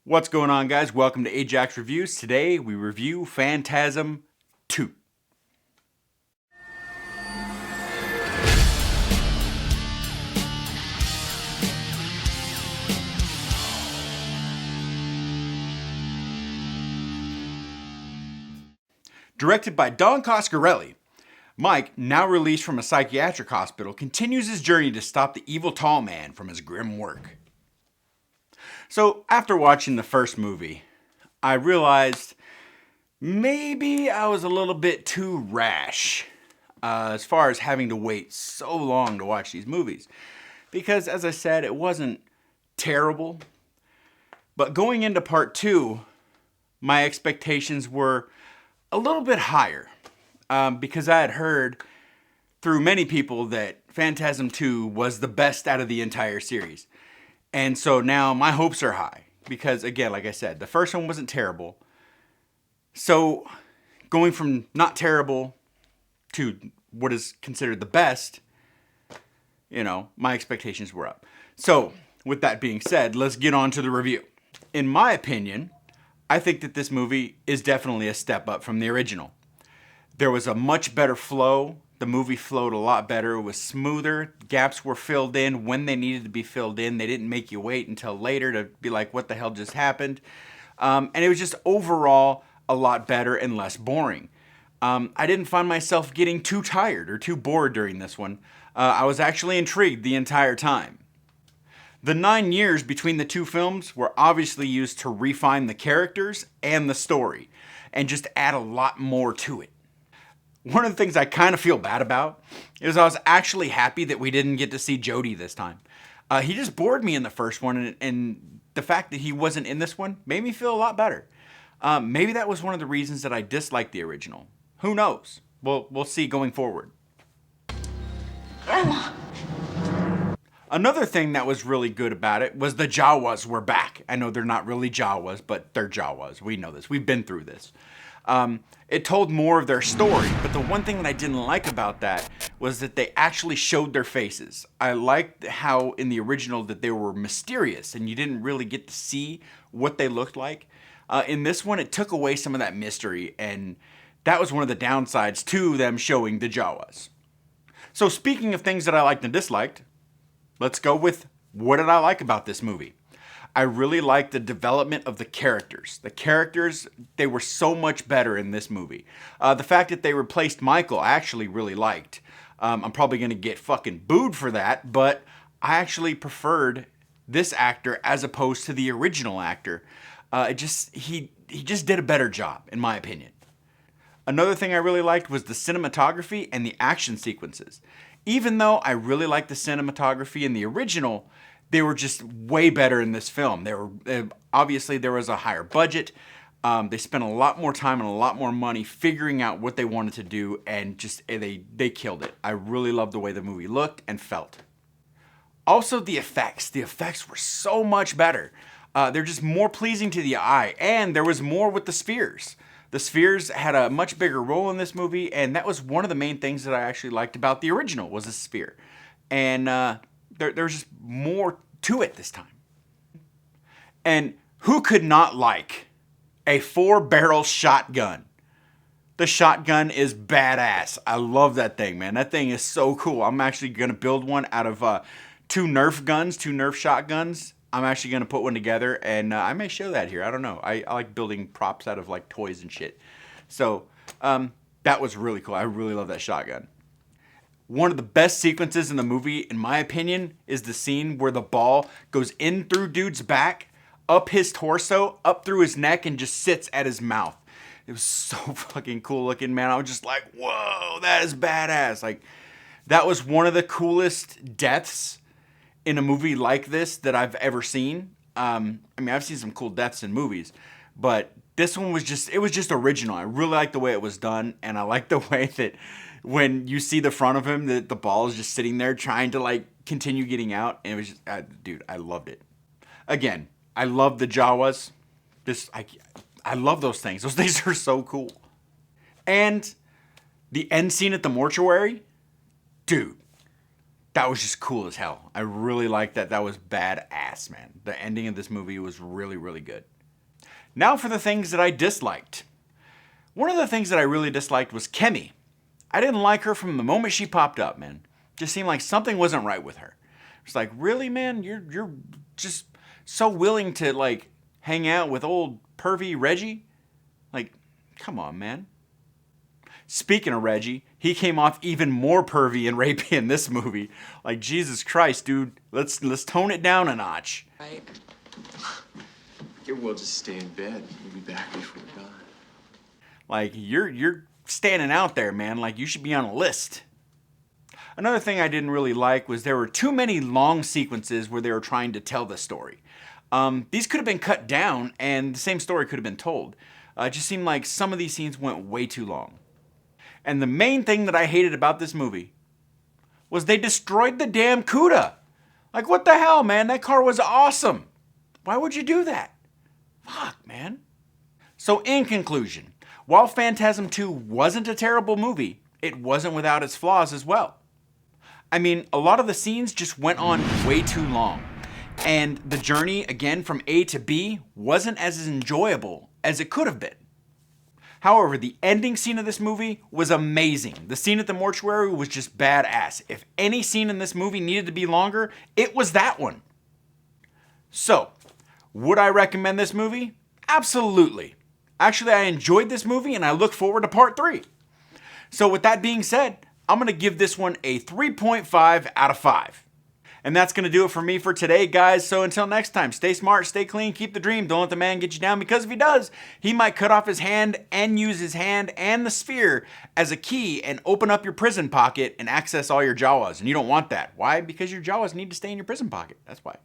What's going on, guys? Welcome to Ajax Reviews. Today we review Phantasm 2. Directed by Don Coscarelli, Mike, now released from a psychiatric hospital, continues his journey to stop the evil tall man from his grim work. So, after watching the first movie, I realized maybe I was a little bit too rash as far as having to wait so long to watch these movies. Because, as I said, it wasn't terrible. But going into part 2, my expectations were a little bit higher. Because I had heard through many people that Phantasm 2 was the best out of the entire series. And so now my hopes are high. Because, again, like I said, the first one wasn't terrible. So, going from not terrible to what is considered the best, my expectations were up. So, with that being said, let's get on to the review. In my opinion, I think that this movie is definitely a step up from the original. There was a much better flow. The movie flowed a lot better. It was smoother. Gaps were filled in when they needed to be filled in. They didn't make you wait until later to be like, what the hell just happened? And it was just overall a lot better and less boring. I didn't find myself getting too tired or too bored during this one. I was actually intrigued the entire time. The 9 years between the two films were obviously used to refine the characters and the story, and just add a lot more to it. One of the things I kind of feel bad about is I was actually happy that we didn't get to see Jody this time. He just bored me in the first one, and the fact that he wasn't in this one made me feel a lot better. Maybe that was one of the reasons that I disliked the original. Who knows? We'll see going forward. Grandma. Another thing that was really good about it was the Jawas were back. I know they're not really Jawas, but they're Jawas. We know this. We've been through this. It told more of their story, but the one thing that I didn't like about that was that they actually showed their faces. I liked how in the original that they were mysterious and you didn't really get to see what they looked like. In this one, it took away some of that mystery, and that was one of the downsides to them showing the Jawas. So speaking of things that I liked and disliked, let's go with what did I like about this movie. I really liked the development of the characters. The characters, they were so much better in this movie. The fact that they replaced Michael, I actually really liked. I'm probably going to get fucking booed for that, but I actually preferred this actor as opposed to the original actor. He just did a better job, in my opinion. Another thing I really liked was the cinematography and the action sequences. Even though I really liked the cinematography in the original, they were just way better in this film. Obviously there was a higher budget. They spent a lot more time and a lot more money figuring out what they wanted to do, and they killed it. I really loved the way the movie looked and felt. Also the effects. The effects were so much better. They're just more pleasing to the eye, and there was more with the spheres. The spheres had a much bigger role in this movie, and that was one of the main things that I actually liked about the original was the sphere. And there's just more to it this time. And who could not like a 4-barrel shotgun? The shotgun is badass. I love that thing, man. That thing is so cool. I'm actually going to build one out of 2 Nerf shotguns. I'm actually going to put one together, and I may show that here. I don't know. I like building props out of like toys and shit. So that was really cool. I really love that shotgun. One of the best sequences in the movie, in my opinion, is the scene where the ball goes in through dude's back, up his torso, up through his neck, and just sits at his mouth. It was so fucking cool looking, man. I was just like, whoa, that is badass. Like, that was one of the coolest deaths in a movie like this that I've ever seen. I've seen some cool deaths in movies, but this one was just original. I really liked the way it was done, and I liked the way that when you see the front of him, the ball is just sitting there trying to like continue getting out, and it was just, dude, I loved it. Again, I love the Jawas. I love those things. Those things are so cool. And the end scene at the mortuary, dude, that was just cool as hell. I really liked that. That was badass, man. The ending of this movie was really, really good. Now for the things that I disliked. One of the things that I really disliked was Kemi. I didn't like her from the moment she popped up, man. Just seemed like something wasn't right with her. It's like, really, man? You're just so willing to, like, hang out with old pervy Reggie? Like, come on, man. Speaking of Reggie, he came off even more pervy and rapey in this movie. Like, Jesus Christ, dude. Let's tone it down a notch. Right. We'll just stay in bed. We'll be back before dawn. Like, you're standing out there, man. Like, you should be on a list. Another thing I didn't really like was there were too many long sequences where they were trying to tell the story. These could have been cut down and the same story could have been told. It just seemed like some of these scenes went way too long. And the main thing that I hated about this movie was they destroyed the damn Cuda. Like, what the hell, man? That car was awesome. Why would you do that? Fuck, man. So in conclusion, while Phantasm 2 wasn't a terrible movie, it wasn't without its flaws as well. I mean, a lot of the scenes just went on way too long. And the journey, again, from A to B wasn't as enjoyable as it could have been. However, the ending scene of this movie was amazing. The scene at the mortuary was just badass. If any scene in this movie needed to be longer, it was that one. So, would I recommend this movie? Absolutely. Actually, I enjoyed this movie and I look forward to part 3. So with that being said, I'm going to give this one a 3.5 out of 5. And that's going to do it for me for today, guys. So until next time, stay smart, stay clean, keep the dream. Don't let the man get you down, because if he does, he might cut off his hand and use his hand and the sphere as a key and open up your prison pocket and access all your Jawas. And you don't want that. Why? Because your Jawas need to stay in your prison pocket. That's why.